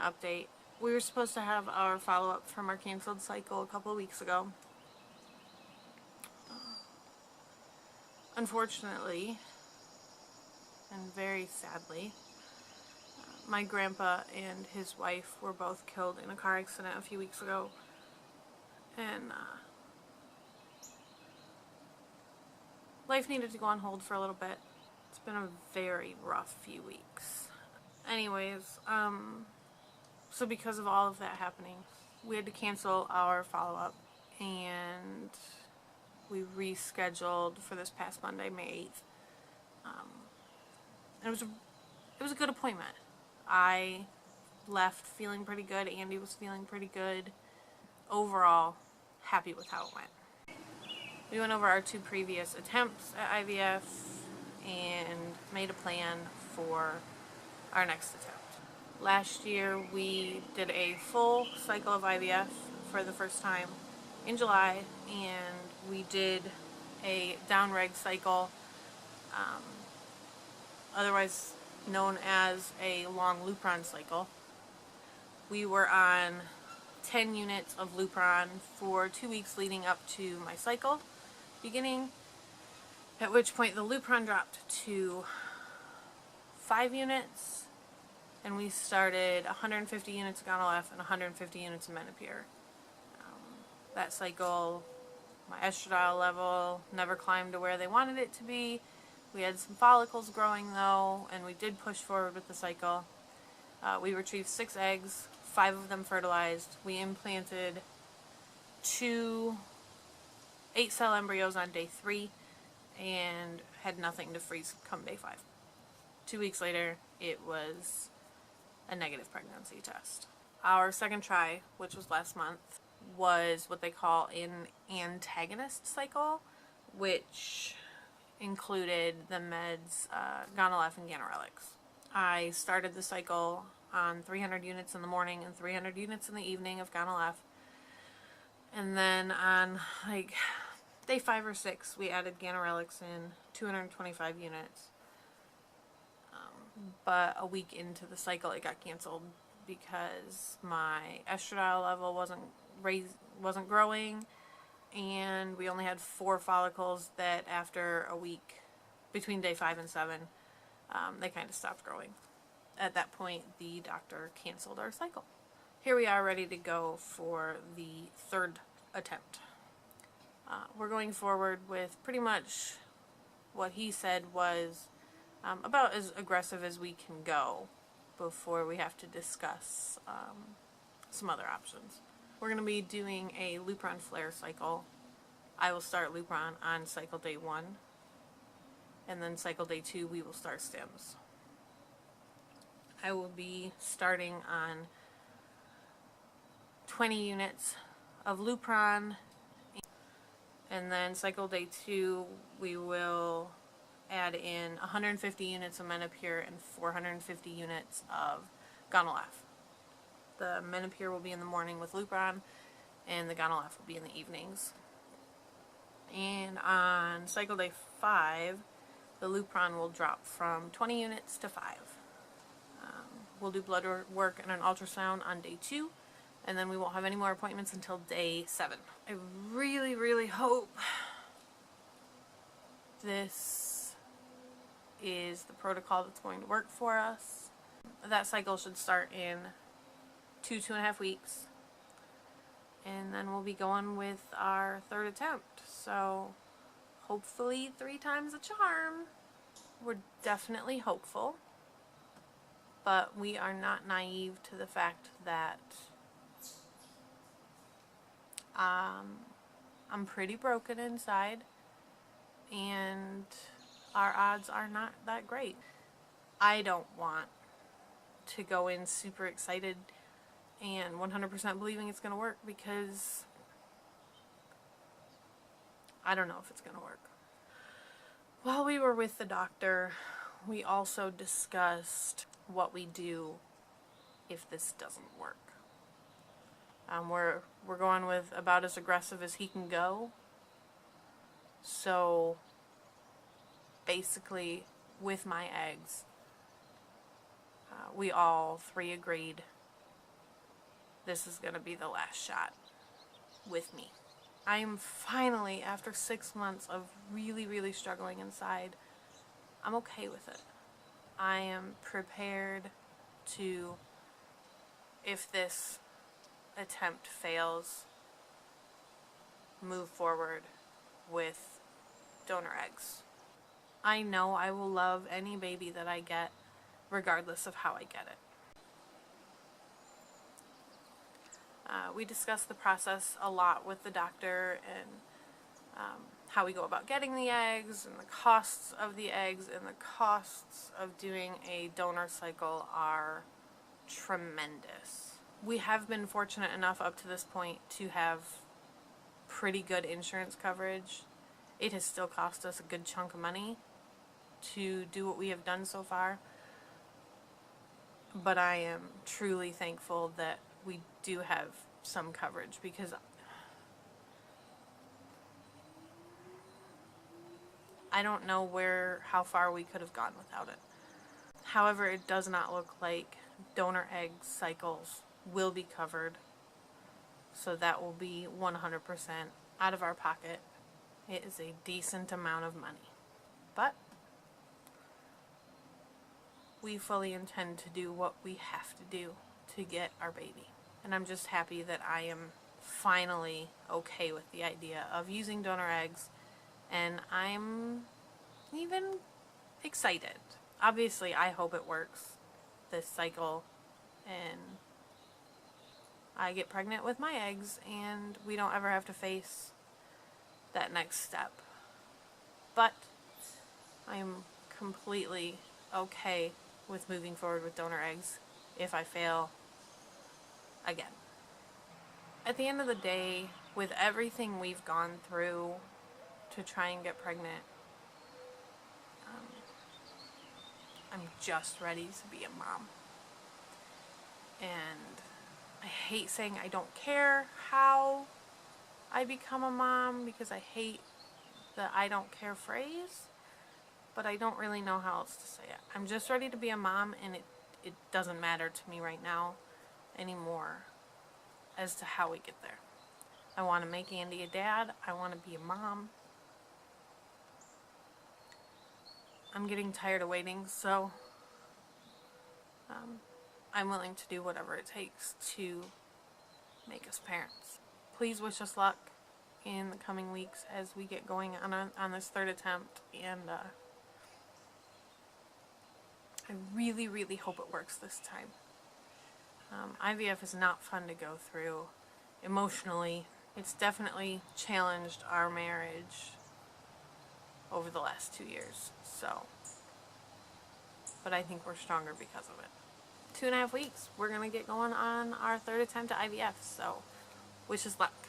update. We were supposed to have our follow-up from our canceled cycle a couple of weeks ago. Unfortunately, and very sadly, my grandpa and his wife were both killed in a car accident a few weeks ago. And life needed to go on hold for a little bit. It's been a very rough few weeks. Anyways, so because of all of that happening, we had to cancel our follow-up, and we rescheduled for this past Monday, May 8th. It was a good appointment. I left feeling pretty good. Andy was feeling pretty good. Overall, happy with how it went. We went over our 2 previous attempts at IVF and made a plan for our next attempt. Last year we did a full cycle of IVF for the first time in July, and we did a down-reg cycle, otherwise known as a long Lupron cycle. We were on 10 units of Lupron for 2 weeks leading up to my cycle beginning, at which point the Lupron dropped to 5 units, and we started 150 units of Gonal-F and 150 units of Menopur. That cycle, my estradiol level never climbed to where they wanted it to be. We had some follicles growing though, and we did push forward with the cycle. We retrieved 6 eggs, 5 of them fertilized. We implanted 2 8-cell embryos on day 3 and had nothing to freeze come day 5. 2 weeks later, it was a negative pregnancy test. Our second try, which was last month, was what they call an antagonist cycle, which included the meds Gonal-F and Ganirelix. I started the cycle on 300 units in the morning and 300 units in the evening of Gonal-F, and then on like day 5 or 6 we added Ganirelix in 225 units. But a week into the cycle it got canceled because my estradiol level wasn't growing, and we only had 4 follicles that after a week, between day 5 and 7, they kind of stopped growing. At that point, the doctor canceled our cycle. Here we are ready to go for the 3rd attempt. We're going forward with pretty much what he said was about as aggressive as we can go before we have to discuss some other options. We're going to be doing a Lupron flare cycle. I will start Lupron on cycle day 1, and then cycle day 2 we will start stims. I will be starting on 20 units of Lupron, and then cycle day 2 we will add in 150 units of Menopur and 450 units of Gonal-F. The Menopur will be in the morning with Lupron, and the Gonal-F will be in the evenings. And on cycle day 5, the Lupron will drop from 20 units to 5. We'll do blood work and an ultrasound on day 2, and then we won't have any more appointments until day 7. I really, really hope this is the protocol that's going to work for us. That cycle should start in 2.5 weeks, and then we'll be going with our 3rd attempt. So hopefully 3 times a charm. We're definitely hopeful, but we are not naive to the fact that I'm pretty broken inside, and our odds are not that great. I don't want to go in super excited and 100% believing it's going to work, because I don't know if it's going to work. While we were with the doctor, we also discussed what we do if this doesn't work. We're going with about as aggressive as he can go. So basically, with my eggs, we all 3 agreed this is going to be the last shot with me. I am finally, after 6 months of really, really struggling inside, I'm okay with it. I am prepared to, if this attempt fails, move forward with donor eggs. I know I will love any baby that I get, regardless of how I get it. We discussed the process a lot with the doctor, and how we go about getting the eggs, and the costs of the eggs, and the costs of doing a donor cycle are tremendous. We have been fortunate enough up to this point to have pretty good insurance coverage. It has still cost us a good chunk of money to do what we have done so far, but I am truly thankful that we do have some coverage, because I don't know how far we could have gone without it. However, it does not look like donor egg cycles will be covered, so that will be 100% out of our pocket. It is a decent amount of money, but we fully intend to do what we have to do to get our baby. And I'm just happy that I am finally okay with the idea of using donor eggs, and I'm even excited. Obviously, I hope it works this cycle and I get pregnant with my eggs and we don't ever have to face that next step. But I'm completely okay with moving forward with donor eggs if I fail again. At the end of the day, with everything we've gone through to try and get pregnant, I'm just ready to be a mom. And I hate saying I don't care how I become a mom, because I hate the I don't care phrase, but I don't really know how else to say it. I'm just ready to be a mom, and it doesn't matter to me right now anymore as to how we get there. I want to make Andy a dad. I want to be a mom. I'm getting tired of waiting, so I'm willing to do whatever it takes to make us parents. Please wish us luck in the coming weeks as we get going on this third attempt, and I really, really hope it works this time. IVF is not fun to go through emotionally. It's definitely challenged our marriage over the last 2 years, but I think we're stronger because of it. 2.5 weeks, we're gonna get going on our third attempt at IVF, so wish us luck.